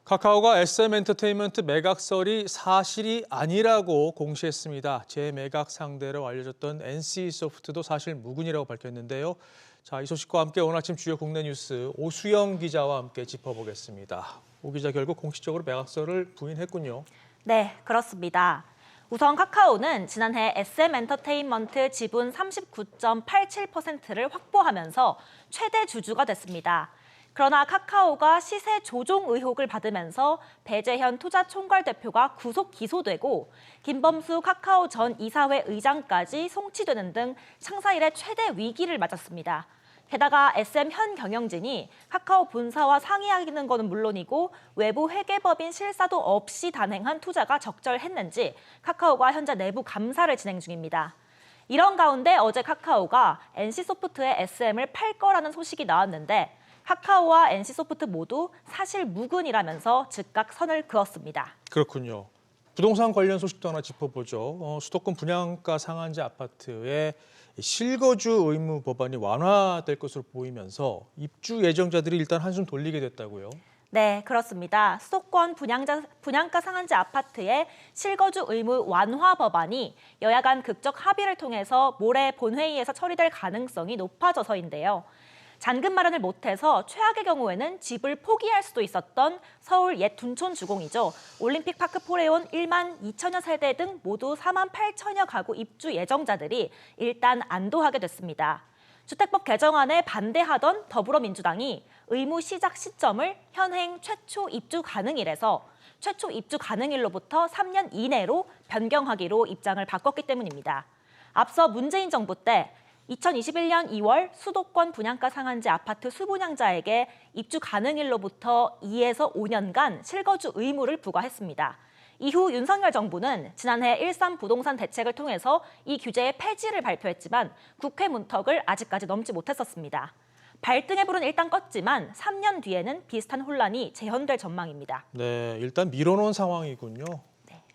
카카오가 SM엔터테인먼트 매각설이 사실이 아니라고 공시했습니다. 재매각 상대로 알려졌던 NC소프트도 사실 무근이라고 밝혔는데요. 자, 이 소식과 함께 오늘 아침 주요 국내 뉴스 오수영 기자와 함께 짚어보겠습니다. 오 기자, 결국 공식적으로 매각설을 부인했군요. 네, 그렇습니다. 우선 카카오는 지난해 SM엔터테인먼트 지분 39.87%를 확보하면서 최대 주주가 됐습니다. 그러나 카카오가 시세 조종 의혹을 받으면서 배재현 투자총괄대표가 구속 기소되고 김범수 카카오 전 이사회 의장까지 송치되는 등 창사 이래 최대 위기를 맞았습니다. 게다가 SM 현 경영진이 카카오 본사와 상의하는 것은 물론이고 외부 회계법인 실사도 없이 단행한 투자가 적절했는지 카카오가 현재 내부 감사를 진행 중입니다. 이런 가운데 어제 카카오가 NC소프트의 SM을 팔 거라는 소식이 나왔는데 카카오와 NC소프트 모두 사실 무근이라면서 즉각 선을 그었습니다. 그렇군요. 부동산 관련 소식도 하나 짚어보죠. 수도권 분양가 상한제 아파트의 실거주 의무 법안이 완화될 것으로 보이면서 입주 예정자들이 일단 한숨 돌리게 됐다고요. 네, 그렇습니다. 수도권 분양가 상한제 아파트의 실거주 의무 완화 법안이 여야 간 극적 합의를 통해서 모레 본회의에서 처리될 가능성이 높아져서인데요. 잔금 마련을 못해서 최악의 경우에는 집을 포기할 수도 있었던 서울 옛 둔촌 주공이죠. 올림픽파크 포레온 1만 2천여 세대 등 모두 4만 8천여 가구 입주 예정자들이 일단 안도하게 됐습니다. 주택법 개정안에 반대하던 더불어민주당이 의무 시작 시점을 현행 최초 입주 가능일에서 최초 입주 가능일로부터 3년 이내로 변경하기로 입장을 바꿨기 때문입니다. 앞서 문재인 정부 때 2021년 2월 수도권 분양가 상한제 아파트 수분양자에게 입주 가능일로부터 2에서 5년간 실거주 의무를 부과했습니다. 이후 윤석열 정부는 지난해 13 부동산 대책을 통해서 이 규제의 폐지를 발표했지만 국회 문턱을 아직까지 넘지 못했었습니다. 발등의 불은 일단 껐지만 3년 뒤에는 비슷한 혼란이 재현될 전망입니다. 네, 일단 미뤄놓은 상황이군요.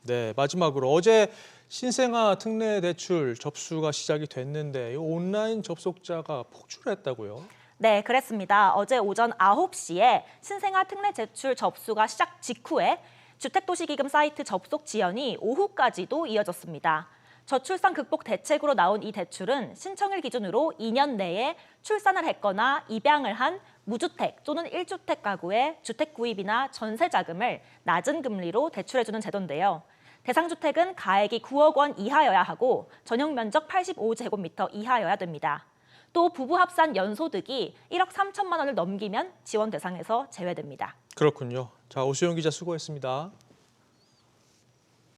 네, 마지막으로 어제 신생아 특례 대출 접수가 시작이 됐는데 온라인 접속자가 폭주했다고요? 네, 그랬습니다. 어제 오전 9시에 신생아 특례 대출 접수가 시작 직후에 주택도시기금 사이트 접속 지연이 오후까지도 이어졌습니다. 저출산 극복 대책으로 나온 이 대출은 신청일 기준으로 2년 내에 출산을 했거나 입양을 한 무주택 또는 1주택 가구의 주택 구입이나 전세 자금을 낮은 금리로 대출해주는 제도인데요. 대상 주택은 가액이 9억 원 이하여야 하고 전용 면적 85제곱미터 이하여야 됩니다. 또 부부 합산 연소득이 1억 3천만 원을 넘기면 지원 대상에서 제외됩니다. 그렇군요. 자, 오수영 기자 수고했습니다.